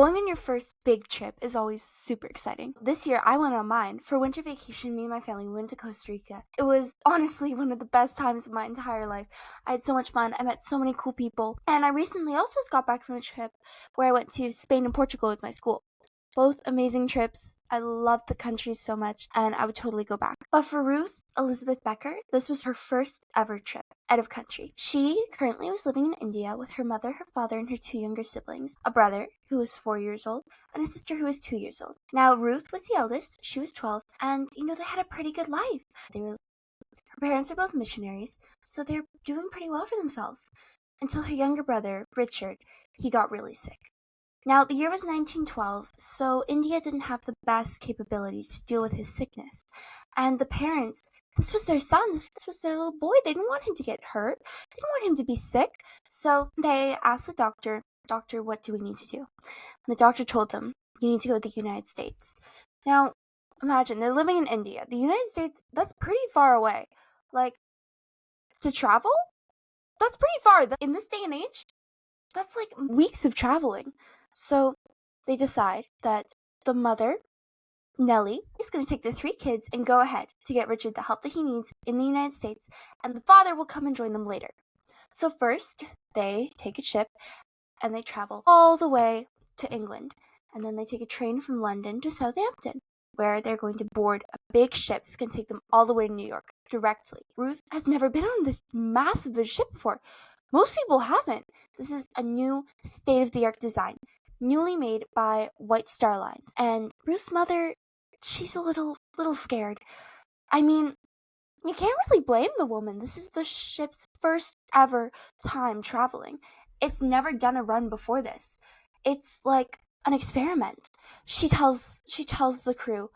Going on your first big trip is always super exciting. This year, I went on mine. For winter vacation, me and my family went to Costa Rica. It was honestly one of the best times of my entire life. I had so much fun. I met so many cool people. And I recently also just got back from a trip where I went to Spain and Portugal with my school. Both amazing trips. I loved the countries so much, and I would totally go back. But for Ruth Elizabeth Becker, this was her first ever trip out of country. She currently was living in India with her mother, her father, and her two younger siblings, a brother who was 4 years old, and a sister who was 2 years old. Now, Ruth was the eldest. She was 12, and, they had a pretty good life. Her parents are both missionaries, so they're doing pretty well for themselves. Until her younger brother, Richard, he got really sick. Now, the year was 1912, so India didn't have the best capabilities to deal with his sickness. And the parents, this was their son, this was their little boy. They didn't want him to get hurt. They didn't want him to be sick. So they asked the doctor, what do we need to do? And the doctor told them, you need to go to the United States. Now, imagine, they're living in India. The United States, that's pretty far away. Like, to travel? That's pretty far. In this day and age, that's like weeks of traveling. So they decide that the mother, Nellie, is going to take the 3 kids and go ahead to get Richard the help that he needs in the United States, and the father will come and join them later. So first, they take a ship and they travel all the way to England, and then they take a train from London to Southampton, where they're going to board a big ship that's going to take them all the way to New York directly. Ruth has never been on this massive ship before. Most people haven't. This is a new state-of-the-art design, newly made by White Star Lines. And Ruth's mother, she's a little scared. I mean, you can't really blame the woman. This is the ship's first ever time traveling. It's never done a run before this. It's like an experiment. She tells the crew,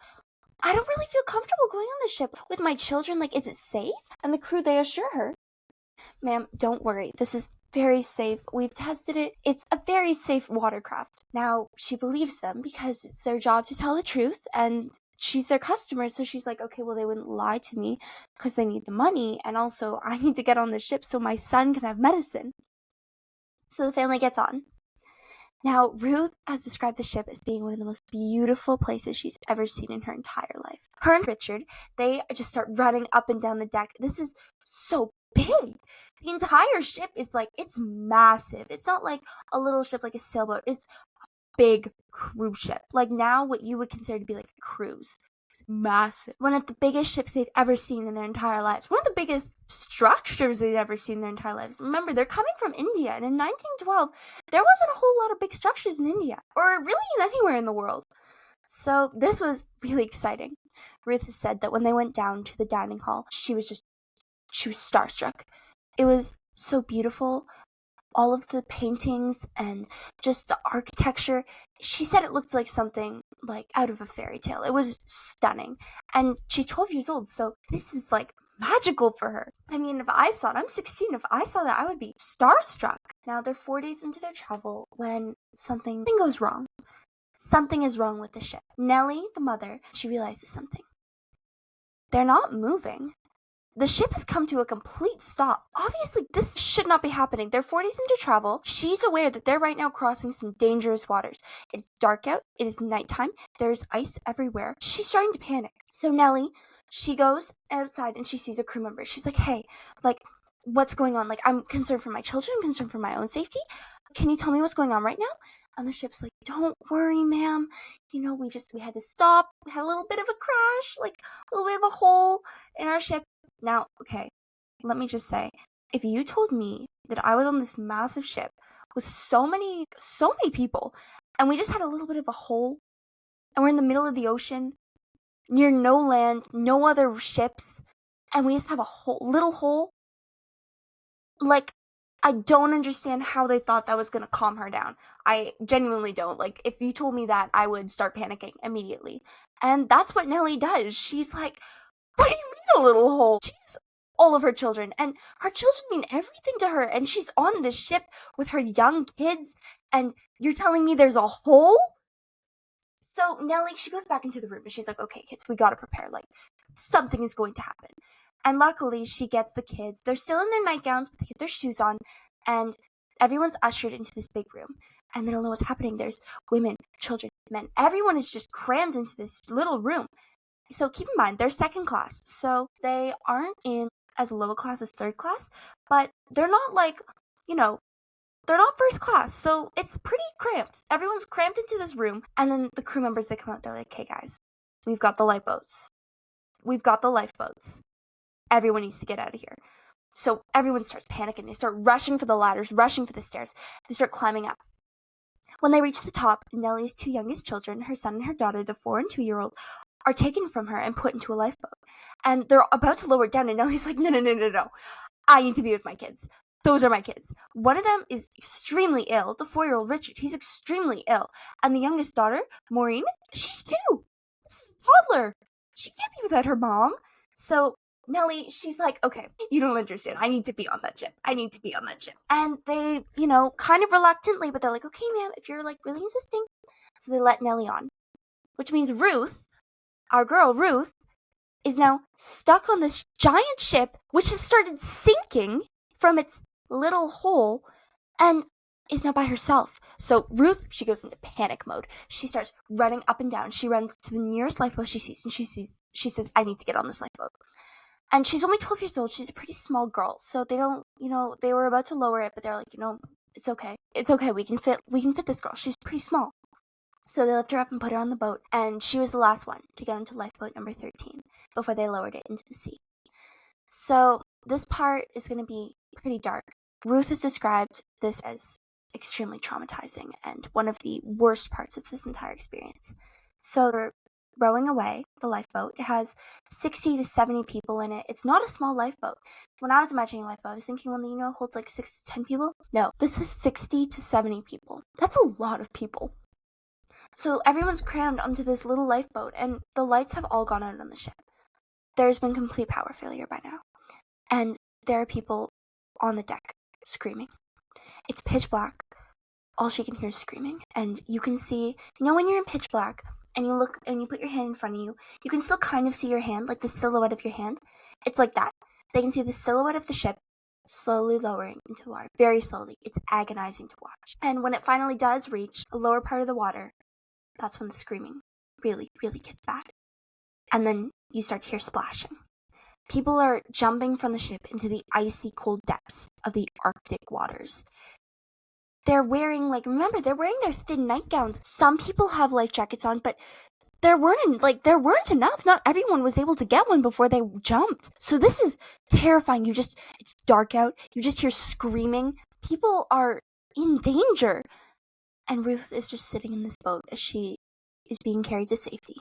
I don't really feel comfortable going on the ship with my children. Like, is it safe? And the crew, they assure her, ma'am, don't worry. This is very safe. We've tested it. It's a very safe watercraft. Now, she believes them because it's their job to tell the truth, and she's their customer, so she's like, okay, well, they wouldn't lie to me because they need the money, and also I need to get on the ship so my son can have medicine. So the family gets on. Now, Ruth has described the ship as being one of the most beautiful places she's ever seen in her entire life. Her and Richard, they just start running up and down the deck. This is so big. The entire ship is it's massive. It's not like a little ship like a sailboat. It's a big cruise ship. Like now what you would consider to be like a cruise. It's massive. One of the biggest ships they've ever seen in their entire lives. One of the biggest structures they've ever seen in their entire lives. Remember, they're coming from India, and in 1912, there wasn't a whole lot of big structures in India, or really anywhere in the world. So this was really exciting. Ruth has said that when they went down to the dining hall, she was starstruck. It was so beautiful. All of the paintings and just the architecture. She said it looked like something like out of a fairy tale. It was stunning. And she's 12 years old, so this is magical for her. I mean, if I saw it, I'm 16, if I saw that, I would be starstruck. Now, they're 4 days into their travel when something goes wrong. Something is wrong with the ship. Nellie, the mother, she realizes something. They're not moving. The ship has come to a complete stop. Obviously, this should not be happening. They're 4 days into travel. She's aware that they're right now crossing some dangerous waters. It's dark out. It is nighttime. There's ice everywhere. She's starting to panic. So Nellie, she goes outside and she sees a crew member. She's like, hey, what's going on? I'm concerned for my children. I'm concerned for my own safety. Can you tell me what's going on right now? And the ship's like, don't worry, ma'am. We had to stop. We had a little bit of a crash, a little bit of a hole in our ship. Now, okay, let me just say, if you told me that I was on this massive ship with so many people, and we just had a little bit of a hole, and we're in the middle of the ocean, near no land, no other ships, and we just have a little hole, I don't understand how they thought that was going to calm her down. I genuinely don't. If you told me that, I would start panicking immediately. And that's what Nellie does. She's like, what do you mean a little hole? She has all of her children, and her children mean everything to her, and she's on this ship with her young kids, and you're telling me there's a hole? So Nellie, she goes back into the room, and she's like, okay, kids, we gotta prepare. Something is going to happen. And luckily, she gets the kids. They're still in their nightgowns, but they get their shoes on, and everyone's ushered into this big room. and they don't know what's happening. There's women, children, men. Everyone is just crammed into this little room. So keep in mind, they're second class, so they aren't in as low a class as third class, but they're not like, they're not first class, so it's pretty cramped. Everyone's cramped into this room, and then the crew members, they come out, they're like, "Hey guys, we've got the lifeboats. We've got the lifeboats. Everyone needs to get out of here." So everyone starts panicking. They start rushing for the ladders, rushing for the stairs. They start climbing up. When they reach the top, Nellie's two youngest children, her son and her daughter, the 4 and 2-year-old, are taken from her and put into a lifeboat. And they're about to lower it down, and Nellie's like, no. I need to be with my kids. Those are my kids. One of them is extremely ill. The 4-year-old Richard, he's extremely ill. And the youngest daughter, Maureen, she's 2. This is a toddler. She can't be without her mom. So Nellie, she's like, okay, you don't understand. I need to be on that ship. And they, kind of reluctantly, but they're like, okay, ma'am, if you're like really insisting. So they let Nellie on. Which means Ruth, our girl Ruth, is now stuck on this giant ship, which has started sinking from its little hole, and is now by herself. So Ruth, she goes into panic mode. She starts running up and down. She runs to the nearest lifeboat she sees, and she says, I need to get on this lifeboat. And she's only 12 years old. She's a pretty small girl. So they don't, they were about to lower it, but they're like, it's okay. It's okay. We can fit this girl. She's pretty small. So they lift her up and put her on the boat, and she was the last one to get onto lifeboat number 13 before they lowered it into the sea. So this part is going to be pretty dark. Ruth has described this as extremely traumatizing and one of the worst parts of this entire experience. So they're rowing away, the lifeboat. It has 60 to 70 people in it. It's not a small lifeboat. When I was imagining a lifeboat, I was thinking one that, holds like 6 to 10 people. No, this is 60 to 70 people. That's a lot of people. So everyone's crammed onto this little lifeboat, and the lights have all gone out on the ship. There's been complete power failure by now. And there are people on the deck screaming. It's pitch black. All she can hear is screaming. And you can see, when you're in pitch black and you look and you put your hand in front of you, you can still kind of see your hand, like the silhouette of your hand. It's like that. They can see the silhouette of the ship slowly lowering into water. Very slowly. It's agonizing to watch. And when it finally does reach a lower part of the water, that's when the screaming really, really gets bad. And then you start to hear splashing. People are jumping from the ship into the icy cold depths of the Arctic waters. They're wearing, they're wearing their thin nightgowns. Some people have life jackets on, but there weren't enough. Not everyone was able to get one before they jumped. So this is terrifying. It's dark out. You just hear screaming. People are in danger. And Ruth is just sitting in this boat as she is being carried to safety.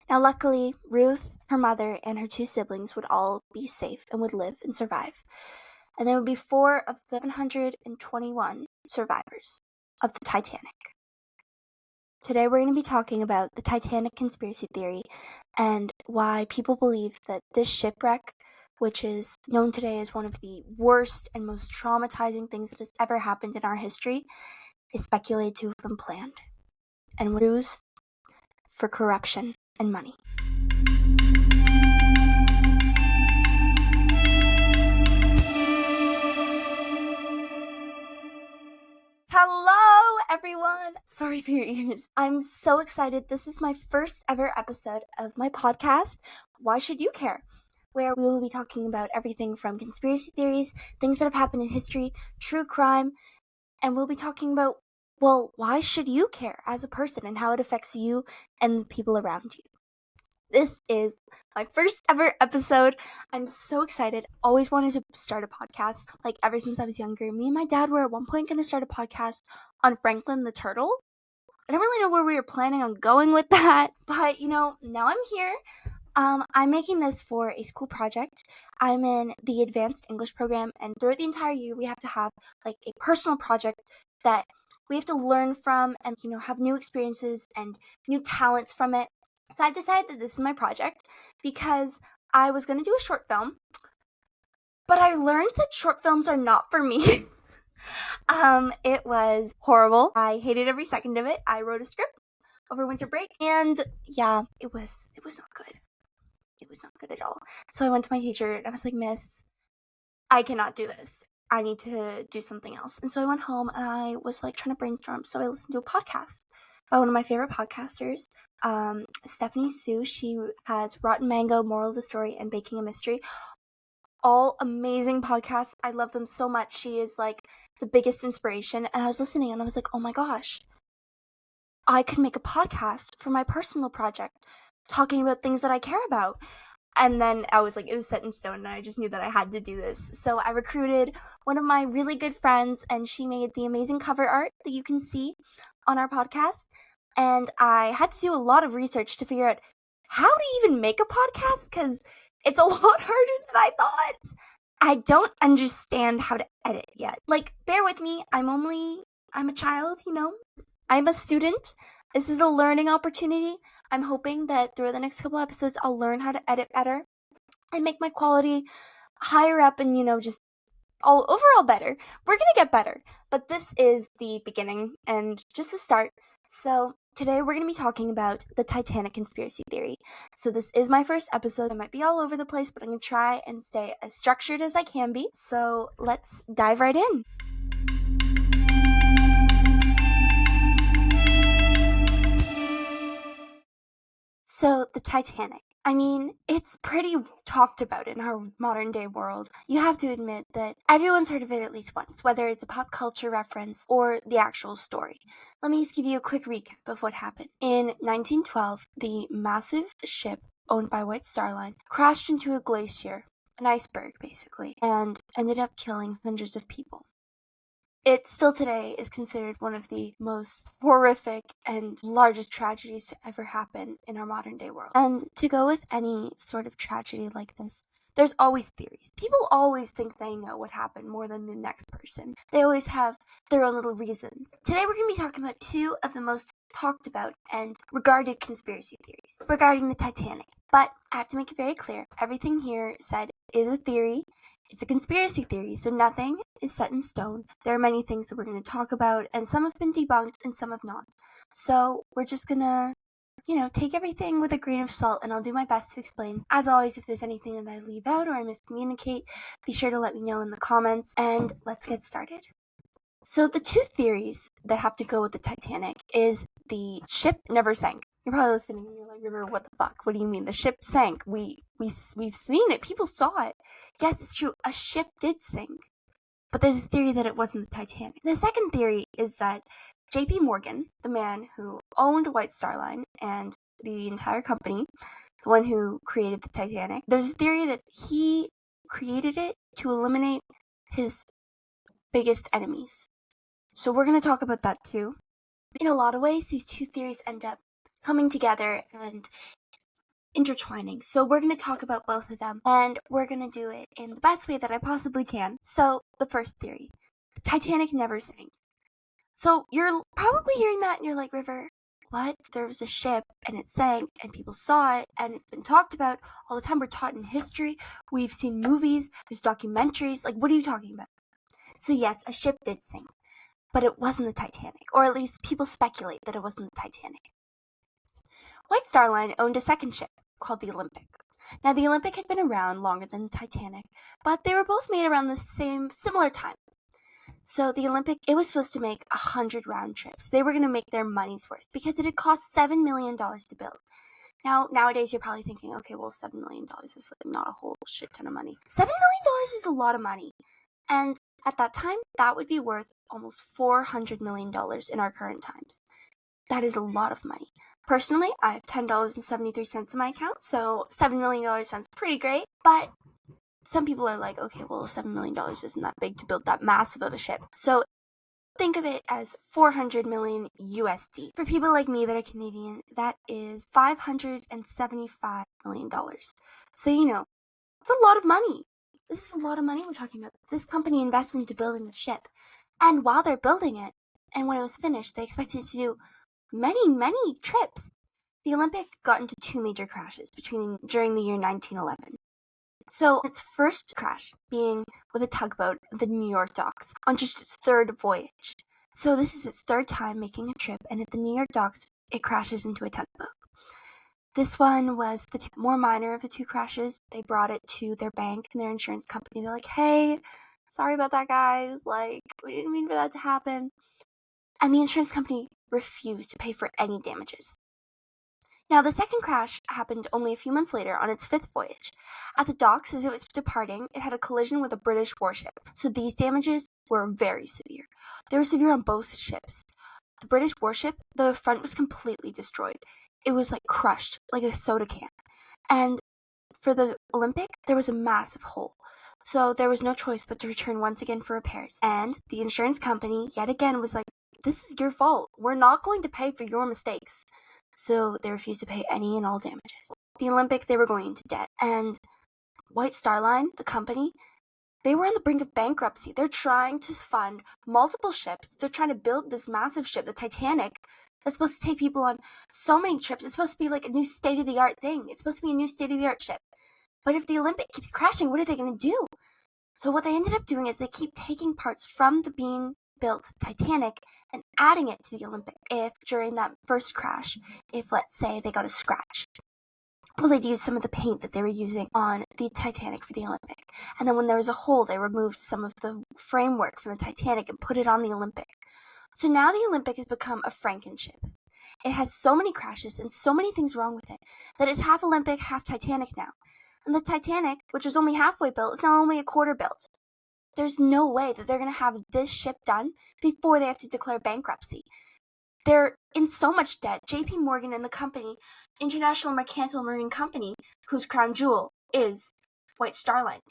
Now, luckily, Ruth, her mother, and her 2 siblings would all be safe and would live and survive. And there would be 4 of 721 survivors of the Titanic. Today, we're going to be talking about the Titanic conspiracy theory and why people believe that this shipwreck, which is known today as one of the worst and most traumatizing things that has ever happened in our history, is speculated to have been planned and was used for corruption and money. Hello, everyone! Sorry for your ears. I'm so excited. This is my first ever episode of my podcast, Why Should You Care? Where we will be talking about everything from conspiracy theories, things that have happened in history, true crime, and we'll be talking about, why should you care as a person and how it affects you and the people around you. This is my first ever episode. I'm so excited. Always wanted to start a podcast, ever since I was younger. Me and my dad were at one point going to start a podcast on Franklin the Turtle. I don't really know where we were planning on going with that, but, now I'm here. I'm making this for a school project. I'm in the advanced English program, and throughout the entire year, we have to have, a personal project that we have to learn from and, have new experiences and new talents from it. So I've decided that this is my project because I was going to do a short film, but I learned that short films are not for me. It was horrible. I hated every second of it. I wrote a script over winter break, and yeah, it was not good. It was not good at all. So I went to my teacher and I was like, Miss, I cannot do this. I need to do something else. And so I went home and I was like trying to brainstorm. So I listened to a podcast by one of my favorite podcasters, Stephanie Sue. She has Rotten Mango, Moral of the Story, and Baking a Mystery. All amazing podcasts. I love them so much. She is like the biggest inspiration. And I was listening and I was like, oh my gosh, I could make a podcast for my personal project talking about things that I care about. And then I was like, it was set in stone, and I just knew that I had to do this. So I recruited one of my really good friends, and she made the amazing cover art that you can see on our podcast. And I had to do a lot of research to figure out how to even make a podcast, because it's a lot harder than I thought. I don't understand how to edit yet. Like, bear with me. I'm a child, I'm a student. This is a learning opportunity. I'm hoping that through the next couple episodes, I'll learn how to edit better and make my quality higher up and, just all overall better. We're going to get better, but this is the beginning and just the start. So today we're going to be talking about the Titanic conspiracy theory. So this is my first episode. I might be all over the place, but I'm going to try and stay as structured as I can be. So let's dive right in. So, the Titanic. I mean, it's pretty talked about in our modern day world. You have to admit that everyone's heard of it at least once, whether it's a pop culture reference or the actual story. Let me just give you a quick recap of what happened. In 1912, the massive ship owned by White Star Line crashed into a glacier, an iceberg basically, and ended up killing hundreds of people. It still today is considered one of the most horrific and largest tragedies to ever happen in our modern day world. And to go with any sort of tragedy like this, there's always theories. People always think they know what happened more than the next person. They always have their own little reasons. Today we're going to be talking about two of the most talked about and regarded conspiracy theories regarding the Titanic. But I have to make it very clear, everything here said is a theory. It's a conspiracy theory, so nothing is set in stone. There are many things that we're going to talk about, and some have been debunked and some have not. So we're just going to, take everything with a grain of salt, and I'll do my best to explain. As always, if there's anything that I leave out or I miscommunicate, be sure to let me know in the comments, and let's get started. So the two theories that have to go with the Titanic is the ship never sank. You're probably listening and you're like, River, what the fuck? What do you mean? The ship sank. We've seen it. People saw it. Yes, it's true. A ship did sink. But there's a theory that it wasn't the Titanic. The second theory is that J.P. Morgan, the man who owned White Star Line and the entire company, the one who created the Titanic, there's a theory that he created it to eliminate his biggest enemies. So we're going to talk about that too. In a lot of ways, these two theories end up coming together and intertwining. So we're going to talk about both of them, and we're going to do it in the best way that I possibly can. So the first theory, Titanic never sank. So you're probably hearing that and you're like, River, what? There was a ship and it sank and people saw it and it's been talked about all the time. We're taught in history. We've seen movies. There's documentaries. Like, what are you talking about? So yes, a ship did sink, but it wasn't the Titanic, or at least people speculate that it wasn't the Titanic. White Star Line owned a second ship called the Olympic. Now, the Olympic had been around longer than the Titanic, but they were both made around the similar time. So the Olympic, it was supposed to make 100 round trips. They were going to make their money's worth because it had cost $7 million to build. Now, nowadays, you're probably thinking, okay, well, $7 million is not a whole shit ton of money. $7 million is a lot of money. And at that time, that would be worth almost $400 million in our current times. That is a lot of money. Personally, I have $10.73 in my account, so $7 million sounds pretty great, but some people are like, okay, well, $7 million isn't that big to build that massive of a ship. So think of it as 400 million USD. For people like me that are Canadian, that is $575 million. So, it's a lot of money. This is a lot of money we're talking about. This company invested into building the ship. And while they're building it, and when it was finished, they expected it to do many, many trips. The Olympic got into two major crashes during the year 1911. So its first crash being with a tugboat at the New York docks on just its third voyage. So this is its third time making a trip, and at the New York docks, it crashes into a tugboat. This one was the more minor of the two crashes. They brought it to their bank and their insurance company. They're like, hey, Sorry about that, guys. Like, we didn't mean for that to happen. And the insurance company refused to pay for any damages. Now, the second crash happened only a few months later on its fifth voyage. At the docks, as it was departing, it had a collision with a British warship, so these damages were very severe. They were severe on both ships. The British warship, the front was completely destroyed. It was like crushed, like a soda can. And for the Olympic, there was a massive hole. So there was no choice but to return once again for repairs. And the insurance company, yet again, was like, this is your fault. We're not going to pay for your mistakes. So they refused to pay any and all damages. The Olympic, they were going into debt. And White Star Line, the company, they were on the brink of bankruptcy. They're trying to fund multiple ships. They're trying to build this massive ship, the Titanic, that's supposed to take people on so many trips. It's supposed to be like a new state-of-the-art thing. It's supposed to be a new state-of-the-art ship. But if the Olympic keeps crashing, what are they going to do? So what they ended up doing is they keep taking parts from the being built Titanic and adding it to the Olympic. If during that first crash, if let's say they got a scratch, well, they'd use some of the paint that they were using on the Titanic for the Olympic. And then when there was a hole, they removed some of the framework from the Titanic and put it on the Olympic. So now the Olympic has become a Frankenship. It has so many crashes and so many things wrong with it that it's half Olympic, half Titanic now. And the Titanic, which was only halfway built, is now only a quarter built. There's no way that they're going to have this ship done before they have to declare bankruptcy. They're in so much debt. JP Morgan and the company, International Mercantile Marine Company, whose crown jewel is White Star Line,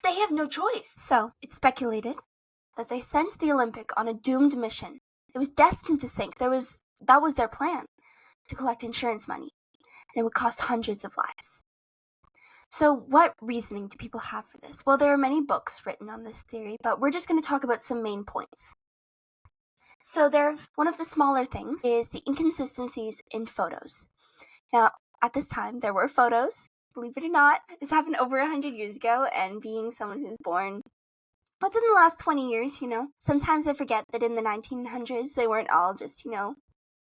they have no choice. So it's speculated that they sent the Olympic on a doomed mission. It was destined to sink. That was their plan, to collect insurance money, and it would cost hundreds of lives. So what reasoning do people have for this? Well, there are many books written on this theory, but we're just going to talk about some main points. So one of the smaller things is the inconsistencies in photos. Now, at this time, there were photos. Believe it or not, this happened over 100 years ago, and being someone who's born within the last 20 years, sometimes I forget that in the 1900s, they weren't all just,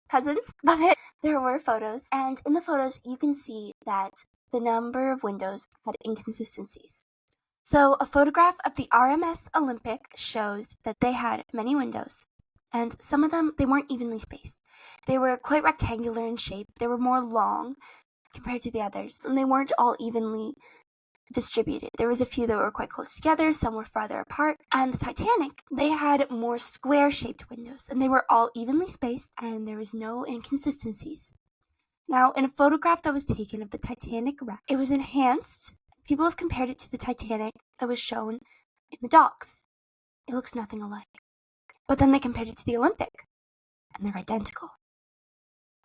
peasants, but there were photos. And in the photos, you can see that the number of windows had inconsistencies. So a photograph of the RMS Olympic shows that they had many windows, and some of them, they weren't evenly spaced. They were quite rectangular in shape. They were more long compared to the others, and they weren't all evenly distributed. There was a few that were quite close together, some were farther apart. And the Titanic, they had more square-shaped windows, and they were all evenly spaced, and there was no inconsistencies. Now, in a photograph that was taken of the Titanic wreck, it was enhanced. People have compared it to the Titanic that was shown in the docks. It looks nothing alike. But then they compared it to the Olympic, and they're identical.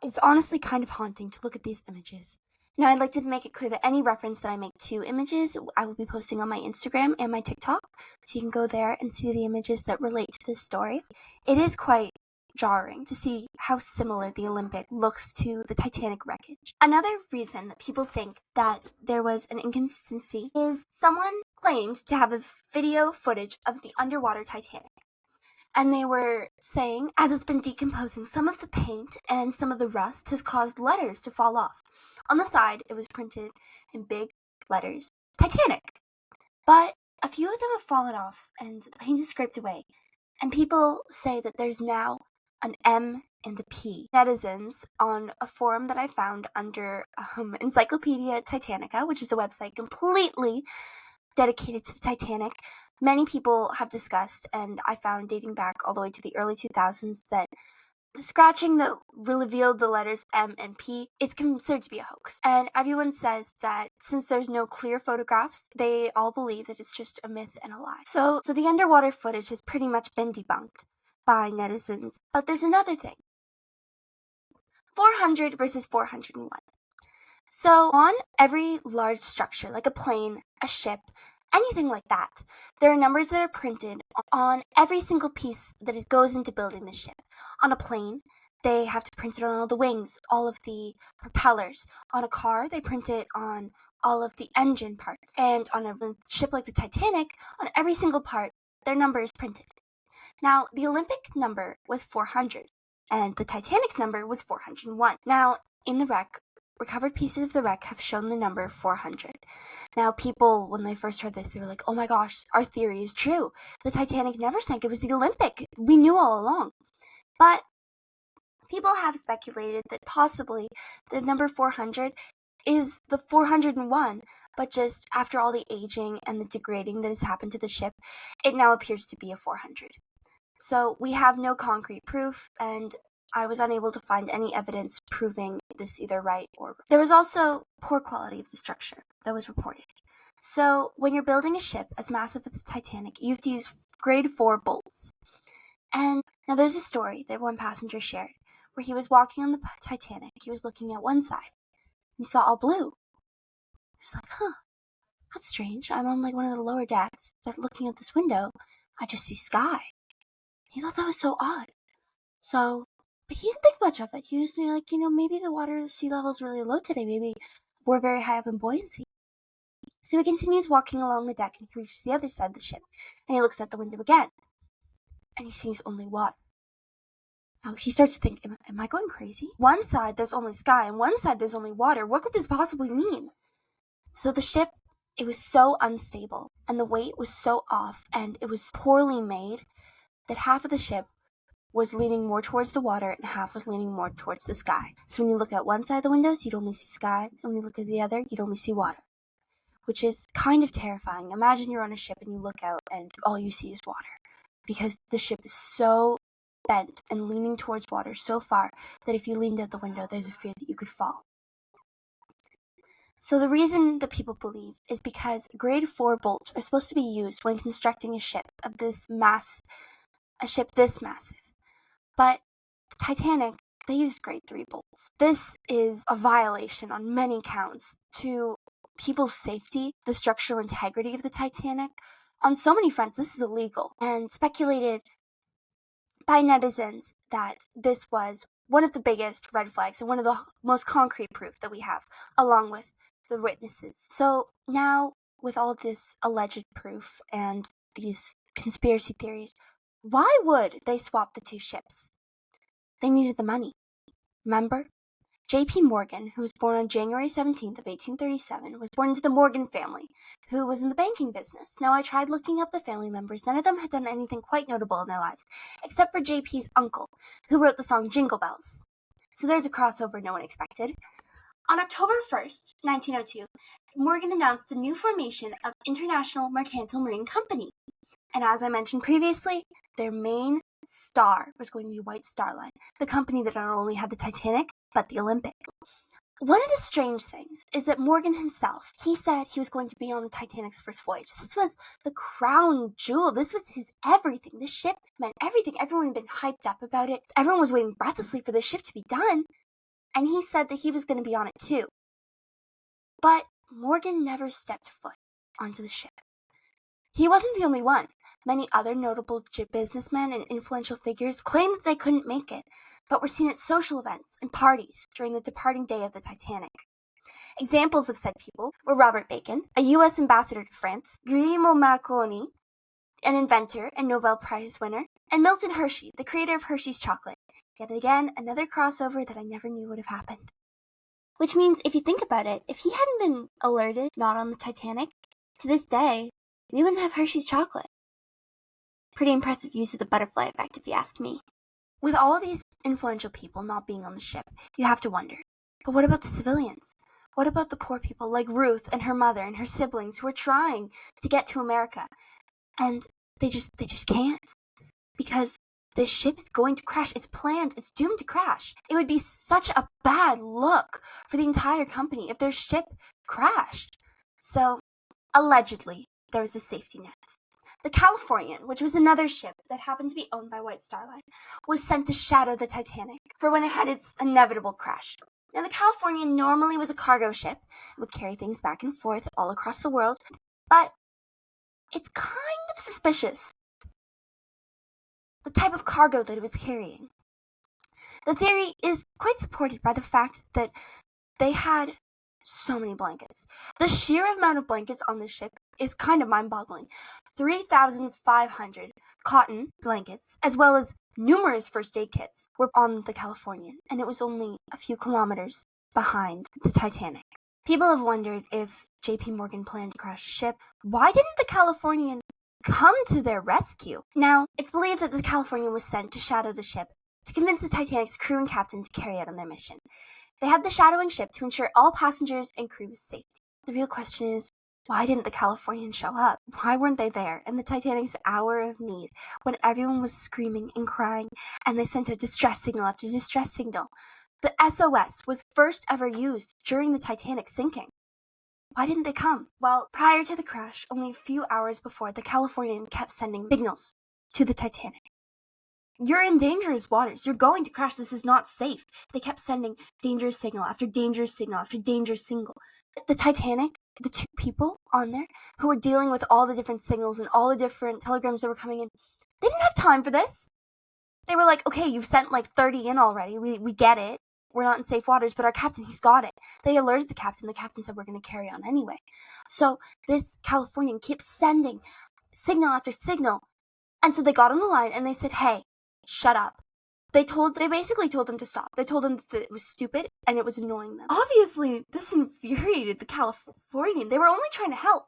It's honestly kind of haunting to look at these images. Now, I'd like to make it clear that any reference that I make to images, I will be posting on my Instagram and my TikTok, so you can go there and see the images that relate to this story. It is quite jarring to see how similar the Olympic looks to the Titanic wreckage. Another reason that people think that there was an inconsistency is someone claimed to have a video footage of the underwater Titanic. And they were saying, as it's been decomposing, some of the paint and some of the rust has caused letters to fall off. On the side, it was printed in big letters, Titanic. But a few of them have fallen off, and the paint is scraped away. And people say that there's now an M and a P. Netizens on a forum that I found under Encyclopedia Titanica, which is a website completely dedicated to the Titanic. Many people have discussed, and I found dating back all the way to the early 2000s, that the scratching that revealed the letters M and P is considered to be a hoax. And everyone says that since there's no clear photographs, they all believe that it's just a myth and a lie. So the underwater footage has pretty much been debunked by netizens. But there's another thing. 400 versus 401. So on every large structure, like a plane, a ship, anything like that, there are numbers that are printed on every single piece that it goes into building the ship. On a plane, they have to print it on all the wings, all of the propellers. On a car, they print it on all of the engine parts. And on a ship like the Titanic, on every single part, their number is printed. Now, the Olympic number was 400, and the Titanic's number was 401. Now, in the wreck, recovered pieces of the wreck have shown the number 400. Now, people, when they first heard this, they were like, oh my gosh, our theory is true. The Titanic never sank. It was the Olympic. We knew all along. But people have speculated that possibly the number 400 is the 401, but just after all the aging and the degrading that has happened to the ship, it now appears to be a 400. So we have no concrete proof, and I was unable to find any evidence proving this either right or wrong. There was also poor quality of the structure that was reported. So when you're building a ship as massive as the Titanic, you have to use grade 4 bolts. And now there's a story that one passenger shared where he was walking on the Titanic. He was looking at one side. He saw all blue. He was like, that's strange. I'm on like one of the lower decks, but looking at this window, I just see sky. He thought that was so odd. But he didn't think much of it. He was like, maybe the water sea level is really low today. Maybe we're very high up in buoyancy. So he continues walking along the deck and he reaches the other side of the ship. And he looks out the window again. And he sees only water. Now he starts to think, am I going crazy? One side there's only sky and one side there's only water. What could this possibly mean? So the ship, it was so unstable and the weight was so off and it was poorly made that half of the ship was leaning more towards the water and half was leaning more towards the sky. So when you look at one side of the windows, you'd only see sky, and when you look at the other, you'd only see water, which is kind of terrifying. Imagine you're on a ship and you look out and all you see is water, because the ship is so bent and leaning towards water so far that if you leaned out the window, there's a fear that you could fall. So the reason that people believe is because grade 4 bolts are supposed to be used when constructing a ship this massive. But the Titanic, they used grade 3 bolts. This is a violation on many counts to people's safety, the structural integrity of the Titanic. On so many fronts, this is illegal, and speculated by netizens that this was one of the biggest red flags and one of the most concrete proof that we have, along with the witnesses. So now, with all this alleged proof and these conspiracy theories, why would they swap the two ships? They needed the money. Remember? J.P. Morgan, who was born on January 17th of 1837, was born into the Morgan family, who was in the banking business. Now, I tried looking up the family members. None of them had done anything quite notable in their lives, except for J.P.'s uncle, who wrote the song Jingle Bells. So there's a crossover no one expected. On October 1st, 1902, Morgan announced the new formation of International Mercantile Marine Company. And as I mentioned previously, their main star was going to be White Star Line, the company that not only had the Titanic, but the Olympic. One of the strange things is that Morgan himself, he said he was going to be on the Titanic's first voyage. This was the crown jewel. This was his everything. This ship meant everything. Everyone had been hyped up about it. Everyone was waiting breathlessly for this ship to be done. And he said that he was going to be on it too. But Morgan never stepped foot onto the ship. He wasn't the only one. Many other notable businessmen and influential figures claimed that they couldn't make it, but were seen at social events and parties during the departing day of the Titanic. Examples of said people were Robert Bacon, a U.S. ambassador to France, Guglielmo Marconi, an inventor and Nobel Prize winner, and Milton Hershey, the creator of Hershey's chocolate. Yet again, another crossover that I never knew would have happened. Which means, if you think about it, if he hadn't been alerted not on the Titanic, to this day, we wouldn't have Hershey's chocolate. Pretty impressive use of the butterfly effect, if you ask me. With all of these influential people not being on the ship, you have to wonder, but what about the civilians? What about the poor people like Ruth and her mother and her siblings who are trying to get to America? And they just can't. Because this ship is going to crash. It's planned. It's doomed to crash. It would be such a bad look for the entire company if their ship crashed. So, allegedly, there was a safety net. The Californian, which was another ship that happened to be owned by White Star Line, was sent to shadow the Titanic for when it had its inevitable crash. Now, the Californian normally was a cargo ship. It would carry things back and forth all across the world, but it's kind of suspicious, the type of cargo that it was carrying. The theory is quite supported by the fact that they had so many blankets. The sheer amount of blankets on this ship is kind of mind-boggling. 3,500 cotton blankets, as well as numerous first aid kits, were on the Californian, and it was only a few kilometers behind the Titanic. People have wondered if J.P. Morgan planned to crash the ship. Why didn't the Californian come to their rescue? Now, it's believed that the Californian was sent to shadow the ship to convince the Titanic's crew and captain to carry out on their mission. They had the shadowing ship to ensure all passengers and crew's safety. The real question is, why didn't the Californian show up? Why weren't they there in the Titanic's hour of need when everyone was screaming and crying and they sent a distress signal after distress signal? The SOS was first ever used during the Titanic sinking. Why didn't they come? Well, prior to the crash, only a few hours before, the Californian kept sending signals to the Titanic. You're in dangerous waters. You're going to crash. This is not safe. They kept sending dangerous signal after dangerous signal after dangerous signal. The Titanic, the two people on there who were dealing with all the different signals and all the different telegrams that were coming in, they didn't have time for this. They were like, okay, you've sent like 30 in already. We get it. We're not in safe waters, but our captain, he's got it. They alerted the captain. The captain said, we're going to carry on anyway. So this Californian kept sending signal after signal. And so they got on the line and they said, hey, shut up. They basically told them to stop. They told them that it was stupid and it was annoying them. Obviously, this infuriated the Californian. They were only trying to help.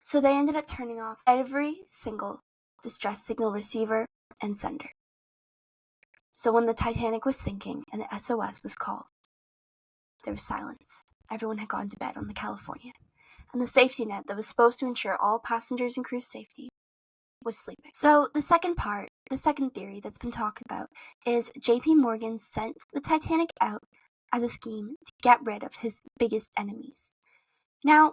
So they ended up turning off every single distress signal receiver and sender. So when the Titanic was sinking and the SOS was called, there was silence. Everyone had gone to bed on the Californian. And the safety net that was supposed to ensure all passengers and crew's safety was sleeping. So the second theory that's been talked about is J.P. Morgan sent the Titanic out as a scheme to get rid of his biggest enemies. Now,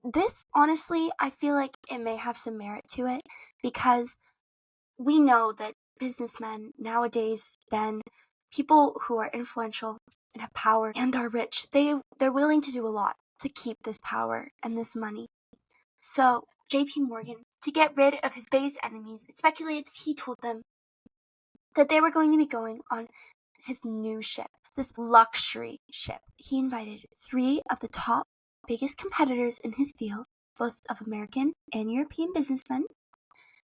this, honestly, I feel like it may have some merit to it because we know that businessmen nowadays, then people who are influential and have power and are rich, they're willing to do a lot to keep this power and this money. So J.P. Morgan, to get rid of his biggest enemies, it speculated that he told them that they were going to be going on his new ship, this luxury ship. He invited 3 of the top biggest competitors in his field, both of American and European businessmen.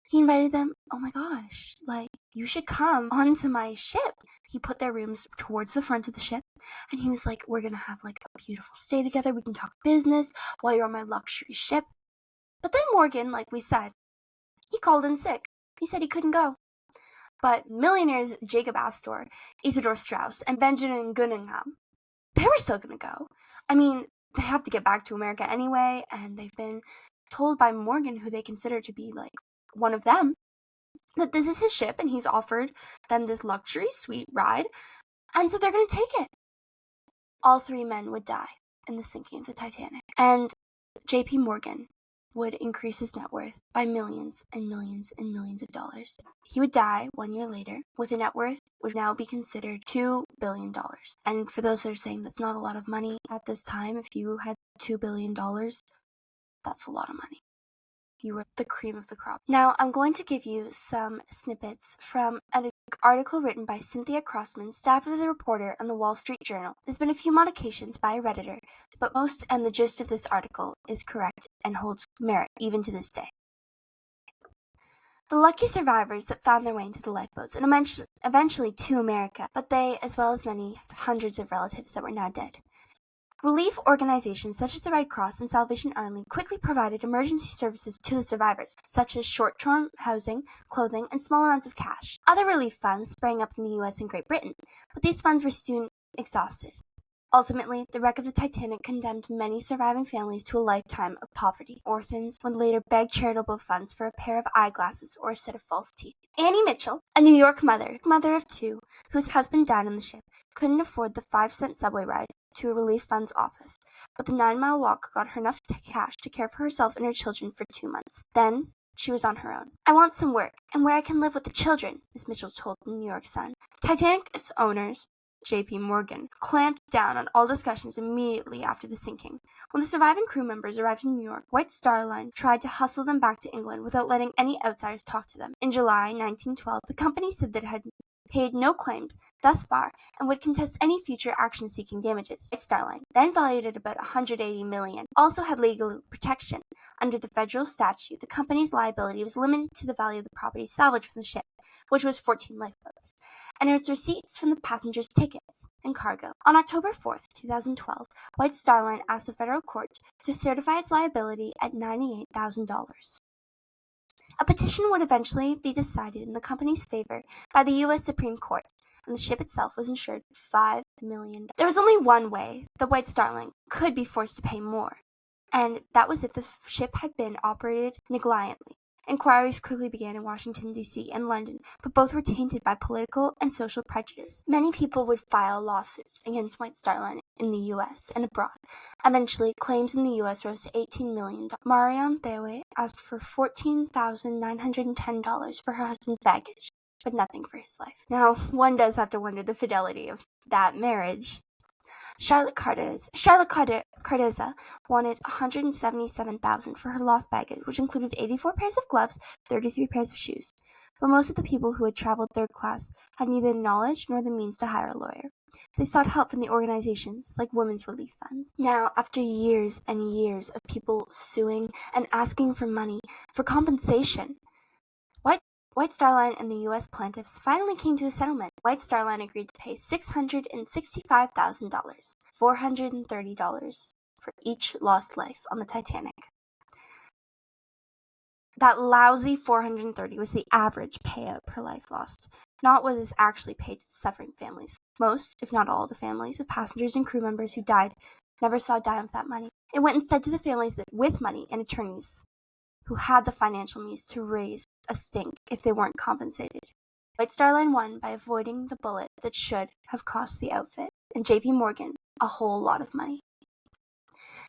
He invited them, oh my gosh, like, you should come onto my ship. He put their rooms towards the front of the ship, and he was like, we're going to have, like, a beautiful stay together. We can talk business while you're on my luxury ship. But then Morgan, like we said, he called in sick. He said he couldn't go. But millionaires Jacob Astor, Isidor Straus, and Benjamin Gunningham, they were still going to go. I mean, they have to get back to America anyway, and they've been told by Morgan, who they consider to be, like, one of them, that this is his ship and he's offered them this luxury suite ride, and so they're going to take it. All 3 men would die in the sinking of the Titanic, and J.P. Morgan would increase his net worth by millions and millions and millions of dollars. He would die 1 year later with a net worth would now be considered $2 billion. And for those that are saying that's not a lot of money at this time, if you had $2 billion, that's a lot of money. You were the cream of the crop. Now, I'm going to give you some snippets from an article written by Cynthia Crossman, staff of the reporter on the Wall Street Journal. There's been a few modifications by a Redditor, but most and the gist of this article is correct and holds merit even to this day. The lucky survivors that found their way into the lifeboats and eventually to America, but they, as well as many hundreds of relatives that were now dead. Relief organizations such as the Red Cross and Salvation Army quickly provided emergency services to the survivors, such as short-term housing, clothing, and small amounts of cash. Other relief funds sprang up in the U.S. and Great Britain, but these funds were soon exhausted. Ultimately, the wreck of the Titanic condemned many surviving families to a lifetime of poverty. Orphans would later beg charitable funds for a pair of eyeglasses or a set of false teeth. Annie Mitchell, a New York mother of 2, whose husband died on the ship, couldn't afford the 5-cent subway ride to a relief fund's office, but the 9-mile walk got her enough cash to care for herself and her children for 2 months. Then, she was on her own. I want some work, and where I can live with the children, Miss Mitchell told the New York Sun. Titanic's owners, J.P. Morgan, clamped down on all discussions immediately after the sinking. When the surviving crew members arrived in New York, White Star Line tried to hustle them back to England without letting any outsiders talk to them. In July 1912, the company said that it had paid no claims thus far and would contest any future action seeking damages. White Star Line, then valued at about $180 million, also had legal protection. Under the federal statute, the company's liability was limited to the value of the property salvaged from the ship, which was 14 lifeboats, and its receipts from the passengers' tickets and cargo. On October 4th, 2012, White Star Line asked the federal court to certify its liability at $98,000. A petition would eventually be decided in the company's favor by the U.S. Supreme Court, and the ship itself was insured $5 million. There was only one way the White Star Line could be forced to pay more, and that was if the ship had been operated negligently. Inquiries quickly began in Washington, D.C. and London, but both were tainted by political and social prejudice. Many people would file lawsuits against White Star Line in the U.S. and abroad. Eventually, claims in the U.S. rose to $18 million. Marion Thewe asked for $14,910 for her husband's baggage, but nothing for his life. Now, one does have to wonder the fidelity of that marriage. Charlotte Cardeza wanted $177,000 for her lost baggage, which included 84 pairs of gloves, 33 pairs of shoes. But most of the people who had traveled third class had neither the knowledge nor the means to hire a lawyer. They sought help from the organizations like women's relief funds. Now, after years and years of people suing and asking for money, for compensation, White Star Line and the U.S. plaintiffs finally came to a settlement. White Star Line agreed to pay $665,000, $430 for each lost life on the Titanic. That lousy $430 was the average payout per life lost, not what is actually paid to the suffering families. Most, if not all, the families of passengers and crew members who died never saw a dime of that money. It went instead to the families that, with money and attorneys, who had the financial means to raise a stink if they weren't compensated. White Star Line won by avoiding the bullet that should have cost the outfit and JP Morgan a whole lot of money.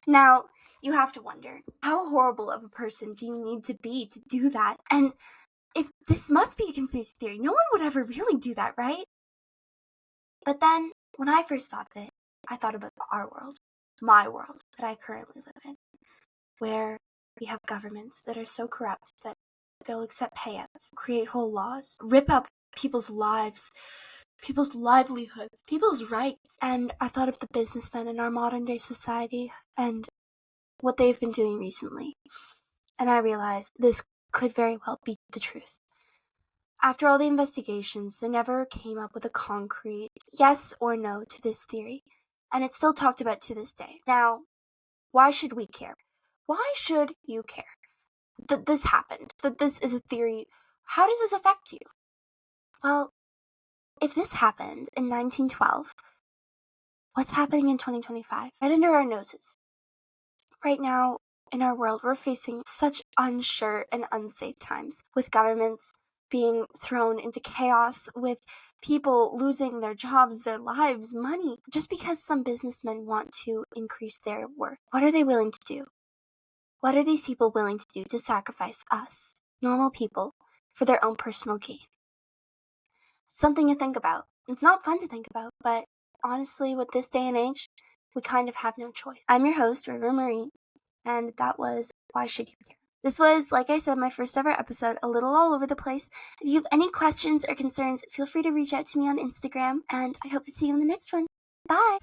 Now, you have to wonder, how horrible of a person do you need to be to do that? And if this must be a conspiracy theory, no one would ever really do that, right? But then, when I first thought of it, I thought about our world, my world that I currently live in, where we have governments that are so corrupt that they'll accept payouts, create whole laws, rip up people's lives, people's livelihoods, people's rights. And I thought of the businessmen in our modern day society and what they've been doing recently. And I realized this could very well be the truth. After all the investigations, they never came up with a concrete yes or no to this theory, and it's still talked about to this day. Now, why should we care? Why should you care that this happened, that this is a theory? How does this affect you? Well, if this happened in 1912, what's happening in 2025? Right under our noses. Right now, in our world, we're facing such unsure and unsafe times, with governments being thrown into chaos, with people losing their jobs, their lives, money, just because some businessmen want to increase their worth. What are they willing to do? What are these people willing to do to sacrifice us, normal people, for their own personal gain? It's something to think about. It's not fun to think about, but honestly, with this day and age, we kind of have no choice. I'm your host, River Marie, and that was Why Should You Care? This was, like I said, my first ever episode, a little all over the place. If you have any questions or concerns, feel free to reach out to me on Instagram, and I hope to see you in the next one. Bye!